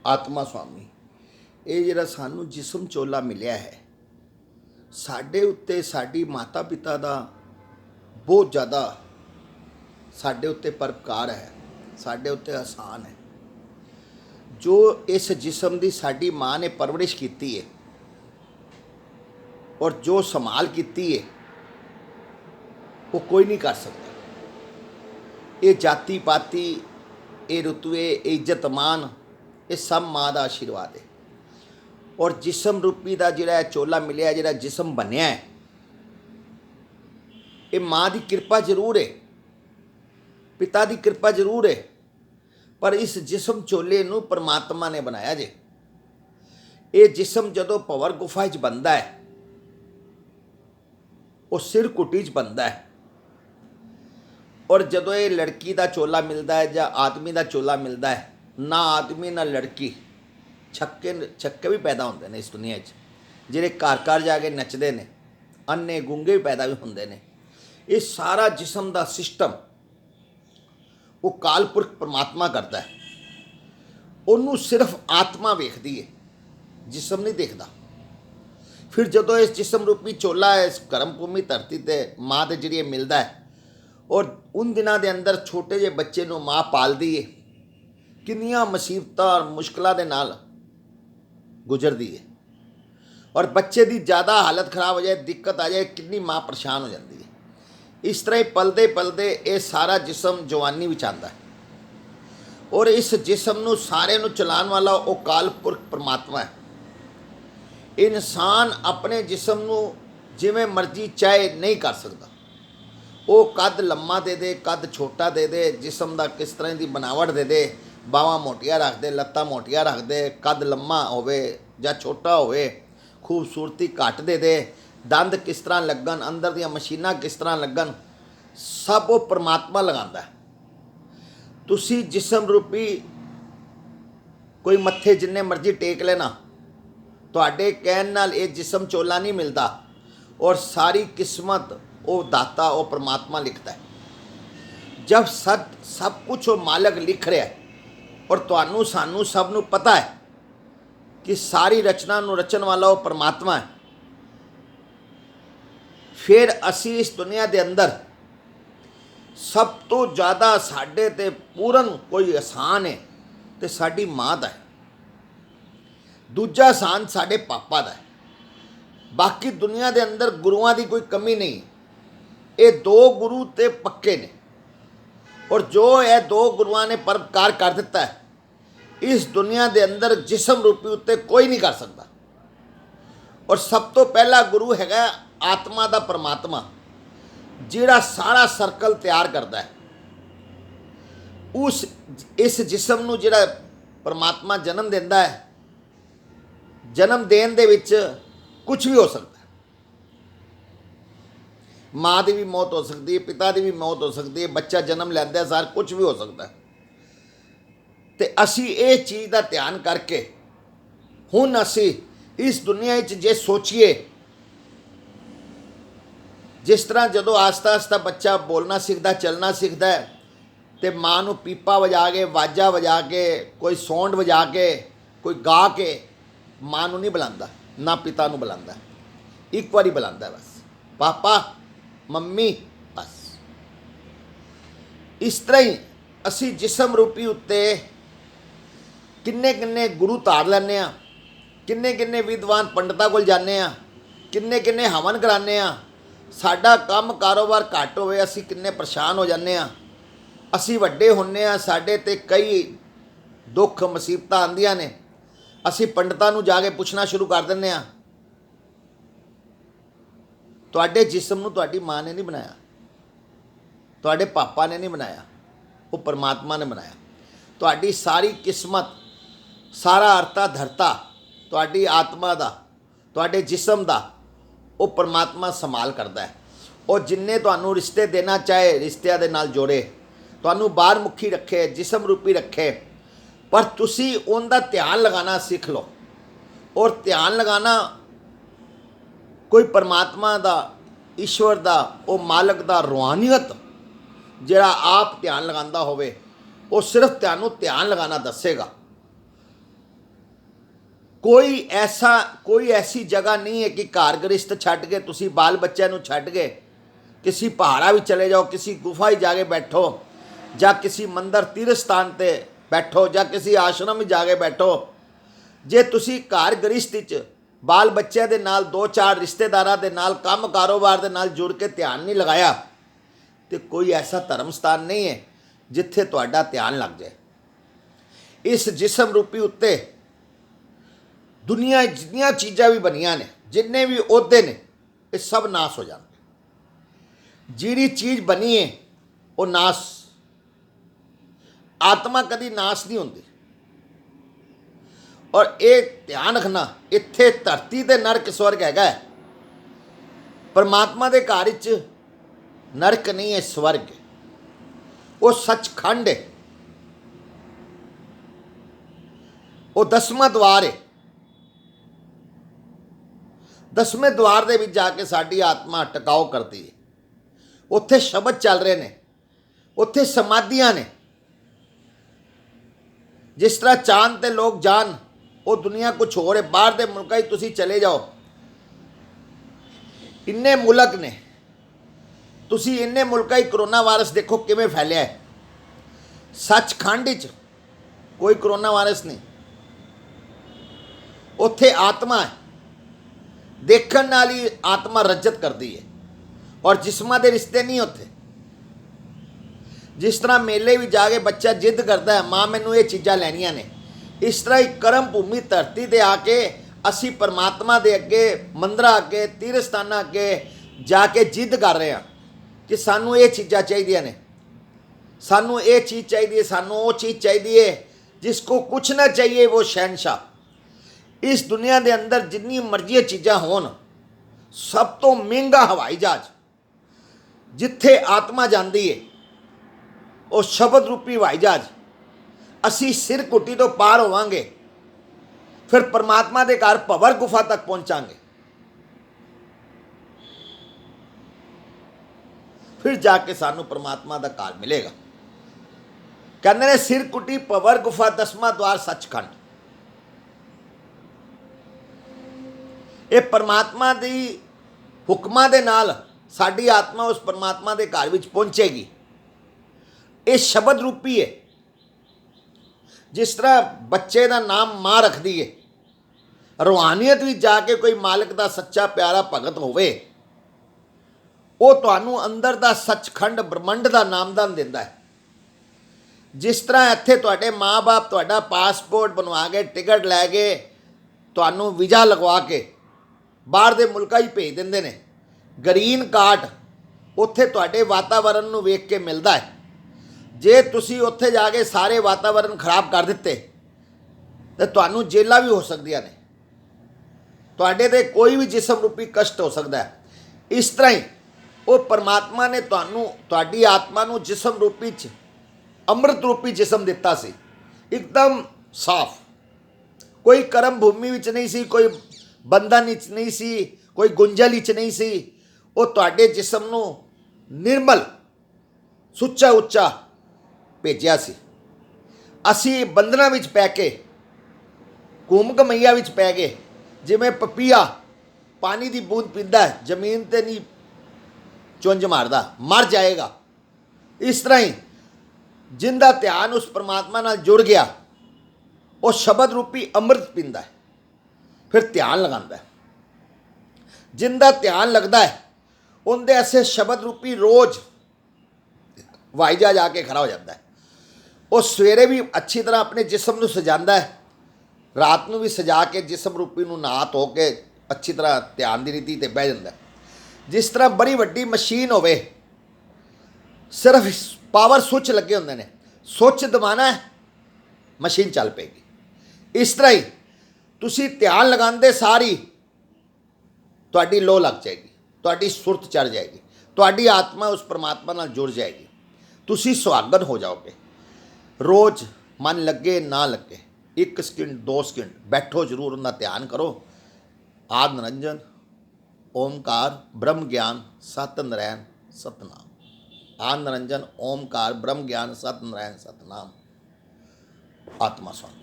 ਆਤਮਾ ਸੁਆਮੀ। ਇਹ ਜਿਹੜਾ ਸਾਨੂੰ ਜਿਸਮ ਚੋਲਾ ਮਿਲਿਆ ਹੈ, ਸਾਡੇ ਉੱਤੇ ਸਾਡੀ ਮਾਤਾ ਪਿਤਾ ਦਾ ਬਹੁਤ ਜ਼ਿਆਦਾ ਸਾਡੇ ਉੱਤੇ ਪਰਉਪਕਾਰ ਹੈ, ਸਾਡੇ ਉੱਤੇ ਅਹਿਸਾਨ ਹੈ। ਜੋ ਇਸ ਜਿਸਮ ਦੀ ਸਾਡੀ ਮਾਂ ਨੇ ਪਰਵਰਿਸ਼ ਕੀਤੀ ਹੈ ਔਰ ਜੋ ਸੰਭਾਲ ਕੀਤੀ ਹੈ, ਉਹ ਕੋਈ ਨਹੀਂ ਕਰ ਸਕਦਾ। ਇਹ ਜਾਤੀ ਪਾਤੀ, ਇਹ ਰੁਤਬੇ, ਇਹ ਇੱਜ਼ਤ ਮਾਨ, ਇਹ ਸਭ ਮਾਂ ਦਾ ਆਸ਼ੀਰਵਾਦ ਹੈ। ਔਰ ਜਿਸਮ ਰੂਪੀ ਦਾ ਜਿਹੜਾ ਚੋਲਾ ਮਿਲਿਆ, ਜਿਹੜਾ ਜਿਸਮ ਬਣਿਆ ਹੈ, ਇਹ ਮਾਂ ਦੀ ਕਿਰਪਾ ਜ਼ਰੂਰ ਹੈ, ਪਿਤਾ ਦੀ ਕਿਰਪਾ ਜ਼ਰੂਰ ਹੈ, ਪਰ ਇਸ ਜਿਸਮ ਚੋਲੇ ਨੂੰ ਪਰਮਾਤਮਾ ਨੇ ਬਣਾਇਆ ਜੇ। ਇਹ ਜਿਸਮ ਜਦੋਂ ਭਵਰ ਗੁਫਾ 'ਚ ਬਣਦਾ ਹੈ, ਉਹ ਸਿਰ ਕੁਟੀ 'ਚ ਬਣਦਾ ਹੈ। ਔਰ ਜਦੋਂ ਇਹ ਲੜਕੀ ਦਾ ਚੋਲਾ ਮਿਲਦਾ ਹੈ ਜਾਂ ਆਦਮੀ ਦਾ ਚੋਲਾ ਮਿਲਦਾ ਹੈ, ਨਾ ਆਦਮੀ ਨਾ ਲੜਕੀ, ਛੱਕੇ ਵੀ ਪੈਦਾ ਹੁੰਦੇ ਨੇ ਇਸ ਦੁਨੀਆ 'ਚ, ਜਿਹੜੇ ਘਰ ਘਰ ਜਾ ਕੇ ਨੱਚਦੇ ਨੇ, ਅੰਨੇ ਗੁੰਗੇ ਵੀ ਪੈਦਾ ਵੀ ਹੁੰਦੇ ਨੇ। ਇਹ ਸਾਰਾ ਜਿਸਮ ਦਾ ਸਿਸਟਮ ਉਹ ਕਾਲਪੁਰਖ ਪਰਮਾਤਮਾ ਕਰਦਾ ਹੈ। ਉਹਨੂੰ ਸਿਰਫ ਆਤਮਾ ਵੇਖਦੀ ਹੈ, ਜਿਸਮ ਨਹੀਂ ਦੇਖਦਾ। ਫਿਰ ਜਦੋਂ ਇਸ ਜਿਸਮ ਰੂਪੀ ਚੋਲਾ ਇਸ ਕਰਮ ਭੂਮੀ ਧਰਤੀ ਤੇ ਮਾਂ ਦੇ ਜਰੀਏ ਮਿਲਦਾ ਹੈ, ਔਰ ਉਨ ਦਿਨਾਂ ਦੇ ਅੰਦਰ ਛੋਟੇ ਜਿਹੇ ਬੱਚੇ ਨੂੰ ਮਾਂ ਪਾਲਦੀ ਹੈ, ਕਿੰਨੀਆਂ ਮੁਸੀਬਤਾਂ ਔਰ ਮੁਸ਼ਕਲਾਂ ਦੇ ਨਾਲ ਗੁਜ਼ਰਦੀ ਹੈ। ਔਰ ਬੱਚੇ ਦੀ ਜ਼ਿਆਦਾ ਹਾਲਤ ਖਰਾਬ ਹੋ ਜਾਏ, ਦਿੱਕਤ ਆ ਜਾਏ, ਕਿੰਨੀ ਮਾਂ ਪਰੇਸ਼ਾਨ ਹੋ ਜਾਂਦੀ ਹੈ। ਇਸ ਤਰ੍ਹਾਂ ਹੀ ਪਲਦੇ ਪਲਦੇ ਇਹ ਸਾਰਾ ਜਿਸਮ ਜਵਾਨੀ ਵਿੱਚ ਆਉਂਦਾ ਹੈ। ਔਰ ਇਸ ਜਿਸਮ ਨੂੰ ਸਾਰੇ ਨੂੰ ਚਲਾਉਣ ਵਾਲਾ ਉਹ ਕਾਲਪੁਰਖ ਪਰਮਾਤਮਾ ਹੈ। ਇਨਸਾਨ ਆਪਣੇ ਜਿਸਮ ਨੂੰ ਜਿਵੇਂ ਮਰਜ਼ੀ ਚਾਹੇ ਨਹੀਂ ਕਰ ਸਕਦਾ। ਉਹ ਕੱਦ ਲੰਮਾ ਦੇ ਦੇ, ਕੱਦ ਛੋਟਾ ਦੇ ਦੇ, ਜਿਸਮ ਦਾ ਕਿਸ ਤਰ੍ਹਾਂ ਦੀ ਬਣਾਵਟ ਦੇ ਦੇ, ਬਾਹਾਂ ਮੋਟੀਆਂ ਰੱਖ ਦੇ, ਲੱਤਾਂ ਮੋਟੀਆਂ ਰੱਖ ਦੇ, ਕੱਦ ਲੰਮਾ ਹੋਵੇ ਜਾਂ ਛੋਟਾ ਹੋਵੇ, ਖੂਬਸੂਰਤੀ ਘੱਟ ਦੇ ਦੇ, ਦੰਦ ਕਿਸ ਤਰ੍ਹਾਂ ਲੱਗਣ, ਅੰਦਰ ਦੀਆਂ ਮਸ਼ੀਨਾਂ ਕਿਸ ਤਰ੍ਹਾਂ ਲੱਗਣ, ਸਭ ਉਹ ਪਰਮਾਤਮਾ ਲਗਾਉਂਦਾ ਹੈ। ਤੁਸੀਂ ਜਿਸਮ ਰੂਪੀ ਕੋਈ ਮੱਥੇ ਜਿੰਨੇ ਮਰਜ਼ੀ ਟੇਕ ਲੈਣਾ, ਤੁਹਾਡੇ ਕਹਿਣ ਨਾਲ ਇਹ ਜਿਸਮ ਚੋਲਾ ਨਹੀਂ ਮਿਲਦਾ। ਔਰ ਸਾਰੀ ਕਿਸਮਤ ਉਹ ਦਾਤਾ, ਉਹ ਪਰਮਾਤਮਾ ਲਿਖਦਾ ਹੈ। ਜਬ ਸਭ ਕੁਝ ਉਹ ਮਾਲਕ ਲਿਖ ਰਿਹਾ ਹੈ, ਔਰ ਤੁਹਾਨੂੰ ਸਾਨੂੰ ਸਭ ਨੂੰ ਪਤਾ ਹੈ ਕਿ ਸਾਰੀ ਰਚਨਾ ਨੂੰ ਰਚਣ ਵਾਲਾ ਉਹ ਪਰਮਾਤਮਾ ਹੈ। ਫਿਰ ਅਸੀਂ ਇਸ ਦੁਨੀਆ ਦੇ ਅੰਦਰ ਸਭ ਤੋਂ ਜ਼ਿਆਦਾ ਸਾਡੇ ਤੇ ਪੂਰਨ ਕੋਈ ਆਸਾਨ ਹੈ ਤੇ ਸਾਡੀ ਮਾਂ ਦਾ ਹੈ। ਦੂਜਾ ਆਸਾਨ ਸਾਡੇ ਪਾਪਾ ਦਾ ਹੈ। ਬਾਕੀ ਦੁਨੀਆ ਦੇ ਅੰਦਰ ਗੁਰੂਆਂ ਦੀ ਕੋਈ ਕਮੀ ਨਹੀਂ। ਇਹ ਦੋ ਗੁਰੂ ਤੇ ਪੱਕੇ ਨੇ, ਔਰ ਜੋ ਇਹ ਦੋ ਗੁਰੂਆਂ ਨੇ ਪਰਉਪਕਾਰ ਕਰ ਦਿੱਤਾ ਹੈ, ਇਸ ਦੁਨੀਆ ਦੇ ਅੰਦਰ ਜਿਸਮ ਰੂਪੀ ਉੱਤੇ ਕੋਈ ਨਹੀਂ ਕਰ ਸਕਦਾ। ਔਰ ਸਭ ਤੋਂ ਪਹਿਲਾ ਗੁਰੂ ਹੈਗਾ ਆਤਮਾ ਦਾ ਪਰਮਾਤਮਾ, ਜਿਹੜਾ ਸਾਰਾ ਸਰਕਲ ਤਿਆਰ ਕਰਦਾ ਹੈ। ਇਸ ਜਿਸਮ ਨੂੰ ਜਿਹੜਾ ਪਰਮਾਤਮਾ ਜਨਮ ਦਿੰਦਾ ਹੈ, ਜਨਮ ਦੇਣ ਦੇ ਵਿੱਚ ਕੁਝ ਵੀ ਹੋ ਸਕਦਾ ਹੈ। ਮਾਂ ਦੀ ਵੀ ਮੌਤ ਹੋ ਸਕਦੀ ਹੈ, ਪਿਤਾ ਦੀ ਵੀ ਮੌਤ ਹੋ ਸਕਦੀ ਹੈ, ਬੱਚਾ ਜਨਮ ਲੈਂਦਾ ਸਾਰ ਕੁਝ ਵੀ ਹੋ ਸਕਦਾ ਹੈ। ਤੇ ਅਸੀਂ ਇਹ ਚੀਜ਼ ਦਾ ਧਿਆਨ ਕਰਕੇ ਹੁਣ ਅਸੀਂ ਇਸ ਦੁਨੀਆ ਵਿੱਚ ਜੇ ਸੋਚੀਏ, ਜਿਸ ਤਰ੍ਹਾਂ ਜਦੋਂ ਆਸਤਾ ਆਸਤਾ ਬੱਚਾ ਬੋਲਣਾ ਸਿੱਖਦਾ, ਚੱਲਣਾ ਸਿੱਖਦਾ ਹੈ, ਤੇ ਮਾਂ ਨੂੰ ਪੀਪਾ ਵਜਾ ਕੇ, ਵਾਜਾ ਵਜਾ ਕੇ, ਕੋਈ ਸੌਂਡ ਵਜਾ ਕੇ, ਕੋਈ ਗਾ ਕੇ ਮਾਂ ਨੂੰ ਨਹੀਂ ਬੁਲਾਉਂਦਾ, ਨਾ ਪਿਤਾ ਨੂੰ ਬੁਲਾਉਂਦਾ, ਇੱਕ ਵਾਰੀ ਬੁਲਾਉਂਦਾ ਬਸ, ਪਾਪਾ ਮੰਮੀ, ਬਸ। ਇਸ ਤਰ੍ਹਾਂ ਹੀ ਅਸੀਂ ਜਿਸਮ ਰੂਪੀ ਉੱਤੇ ਕਿੰਨੇ ਕਿੰਨੇ ਗੁਰੂ ਧਾਰ ਲੈਂਦੇ ਹਾਂ, ਕਿੰਨੇ ਕਿੰਨੇ ਵਿਦਵਾਨ ਪੰਡਤਾਂ ਕੋਲ ਜਾਂਦੇ ਹਾਂ, ਕਿੰਨੇ ਕਿੰਨੇ ਹਵਨ ਕਰਾਉਂਦੇ ਹਾਂ। ਸਾਡਾ ਕੰਮ ਕਾਰੋਬਾਰ ਘੱਟ ਹੋਵੇ, ਅਸੀਂ ਕਿੰਨੇ ਪਰੇਸ਼ਾਨ ਹੋ ਜਾਂਦੇ ਹਾਂ। ਅਸੀਂ ਵੱਡੇ ਹੁੰਦੇ ਹਾਂ, ਸਾਡੇ 'ਤੇ ਕਈ ਦੁੱਖ ਮੁਸੀਬਤਾਂ ਆਉਂਦੀਆਂ ਨੇ, ਅਸੀਂ ਪੰਡਤਾਂ ਨੂੰ ਜਾ ਕੇ ਪੁੱਛਣਾ ਸ਼ੁਰੂ ਕਰ ਦਿੰਦੇ ਹਾਂ। ਤੁਹਾਡੇ ਜਿਸਮ ਨੂੰ ਤੁਹਾਡੀ ਮਾਂ ਨੇ ਨਹੀਂ ਬਣਾਇਆ, ਤੁਹਾਡੇ ਪਾਪਾ ਨੇ ਨਹੀਂ ਬਣਾਇਆ, ਉਹ ਪਰਮਾਤਮਾ ਨੇ ਬਣਾਇਆ। ਤੁਹਾਡੀ ਸਾਰੀ ਕਿਸਮਤ, ਸਾਰਾ ਅਰਥਾ ਧਰਤਾ ਤੁਹਾਡੀ ਆਤਮਾ ਦਾ, ਤੁਹਾਡੇ ਜਿਸਮ ਦਾ ਉਹ ਪਰਮਾਤਮਾ ਸੰਭਾਲ ਕਰਦਾ ਹੈ। ਉਹ ਜਿੰਨੇ ਤੁਹਾਨੂੰ ਰਿਸ਼ਤੇ ਦੇਣਾ ਚਾਹੇ ਰਿਸ਼ਤਿਆਂ ਦੇ ਨਾਲ ਜੋੜੇ, ਤੁਹਾਨੂੰ ਬਾਹਰ ਮੁਖੀ ਰੱਖੇ, ਜਿਸਮ ਰੂਪੀ ਰੱਖੇ, ਪਰ ਤੁਸੀਂ ਉਹਦਾ ਧਿਆਨ ਲਗਾਉਣਾ ਸਿੱਖ ਲਓ। ਔਰ ਧਿਆਨ ਲਗਾਉਣਾ ਕੋਈ ਪਰਮਾਤਮਾ ਦਾ, ਈਸ਼ਵਰ ਦਾ, ਉਹ ਮਾਲਕ ਦਾ ਰੂਹਾਨੀਅਤ ਜਿਹੜਾ ਆਪ ਧਿਆਨ ਲਗਾਉਂਦਾ ਹੋਵੇ, ਉਹ ਸਿਰਫ ਤੁਹਾਨੂੰ ਧਿਆਨ ਲਗਾਉਣਾ ਦੱਸੇਗਾ। कोई ऐसी जगह नहीं है कि घर गृहस्थ छड्ड के तुसी बाल बच्चों नूं छड्ड के किसी पहाड़ा भी चले जाओ, किसी गुफा ही जाके बैठो, या किसी मंदिर तीर्थ स्थान ते बैठो, या किसी आश्रम ही जाके बैठो। जे तुसी घर गृहस्थी च बाल बच्चों के नाल, दो चार रिश्तेदारां दे नाल, काम कारोबार दे नाल जुड़ के ध्यान नहीं लगाया, तो कोई ऐसा धर्म स्थान नहीं है जिथे तुहाडा ध्यान लग जाए। इस जिसम रूपी उत्ते दुनिया जिन्नियां चीज़ां भी बनिया ने, जिन्ने भी ओहदे ने, ये सब नाश हो जाते। जिहड़ी चीज़ बनी है वो नाश, आत्मा कभी नाश नहीं होती। और ये ध्यान रखना, इत्थे धरती ते नरक स्वर्ग हैगा, परमात्मा दे घर च नरक नहीं है, स्वर्ग है। वो सचखंड है, वो 10वां द्वार है। 10वें द्वार दे विच जाके साडी आत्मा टकाओ करती है। उत्थे शब्द चल रहे ने, उत्थे समाधियां ने। जिस तरह चांद ते लोग जान, वो दुनिया कुछ हो रहे, बाहर दे मुल्कां च तुसीं चले जाओ, इन्ने मुल्क ने, तुसीं इन्ने मुल्कां च करोना वायरस देखो किवें फैलिया है। सचखंड च कोई करोना वायरस नहीं, उत्थे आत्मा है, देखण नाल ही आत्मा रज्जत करती है, और जिस्मां दे रिश्ते नहीं उत्थे। जिस तरह मेले भी जाके बच्चा जिद करता है, माँ मैनू ये चीज़ां लैनियां ने, इस तरह ही कर्म भूमि धरती ते आके असी परमात्मा दे अगे, मंदिरां अगे, तीर्थ स्थानां अगे जाके जिद कर रहे हैं कि सानू ये चीज़ां चाहिए ने, सानू ये चीज़ चाहिए, सानू वो चीज़ चाहिए। जिसको कुछ ना चाहिए वो शहनशाह। इस दुनिया के अंदर जिन्नी मर्जी चीज़ां होन, सब तो महंगा हवाई जहाज जिथे आत्मा जाती है, वो शब्द रूपी हवाई जहाज। असी सिर घुट्टी तो पार होवांगे, फिर परमात्मा के घर भंवर गुफा तक पहुंचांगे, फिर जाके सानू परमात्मा का घर मिलेगा। कहते ने सिर कुटी भंवर गुफा 10वां द्वार सचखंड। ये परमात्मा की हुक्मां दे नाल साडी आत्मा उस परमात्मा के घर विच पहुंचेगी। ये शब्द रूपी है। जिस तरह बच्चे का नाम माँ रखती है, रूहानियत भी जाके कोई मालिक का सच्चा प्यारा भगत होवे, वो तुहानू अंदर का सचखंड ब्रह्मंड का नामदान देता है। जिस तरह इत्थे तुहाडे माँ बाप तुहाडा पासपोर्ट बनवा के, टिकट लै के, तुहानू वीज़ा लगवा के बाहर दे मुल्कां ही भेज देंदे ने, ग्रीन कार्ड उत्थे तुहाडे वातावरण नू वेख के मिलता है। जे तुसी उत्थे जाके सारे वातावरण खराब कर दिते तो तुहानू जेलां भी हो सकदियां ने, तुहाडे ते कोई भी जिसम रूपी कष्ट हो सकता है। इस तरह ही वो परमात्मा ने तुहानू, तुहाडी आत्मा नू जिसम रूपी च अमृत रूपी जिसम दिता सी, एकदम साफ। कोई कर्म भूमि विच नहीं सी, कोई बंधन विच नहीं सी, कोई गुंजल विच नहीं सी। वो तुहाडे जिसम नू निर्मल सुच्चा उच्चा भेजिया सी। असी बंधना विच पै के, घूम घमैया विच पै गए। जिवें पपीहा पानी की बूंद पींदा है, जमीन ते नहीं चुंझ मारदा, मर जाएगा। इस तरह ही जिंदा ध्यान उस परमात्मा नाल जुड़ गया, वो शब्द रूपी अमृत पींदा है, फिर ध्यान लगांदा है। जिंदा ध्यान लगता है, उनके ऐसे शब्द रूपी रोज हवाई जहाज आके खड़ा हो जाता है। वो सवेरे भी अच्छी तरह अपने जिसम को सजाता है, रात को भी सजा के जिसम रूपी नूं नहा धो के अच्छी तरह ध्यान की रीति ते बह जाता है। जिस तरह बड़ी वड्डी मशीन होवे, सिर्फ पावर स्विच लगे होंदे ने, स्विच दबाना है, मशीन चल पेगी। इस तरह ही तुसी ध्यान लगांदे सारी तुहाडी लोह लग जाएगी, तुहाडी सुरत चढ़ जाएगी, तुहाडी आत्मा उस परमात्मा नाल जुड़ जाएगी, तुसी सुहागन हो जाओगे। रोज़ मन लगे ना लगे, 1 सेकंड 2 सेकंड बैठो जरूर, उनका ध्यान करो। आद निरंजन ओमकार ब्रह्म ज्ञान सत नारायण सतनाम। आद निरंजन ओमकार ब्रह्म ज्ञान सत नारायण सतनाम। आत्मा स्वामी।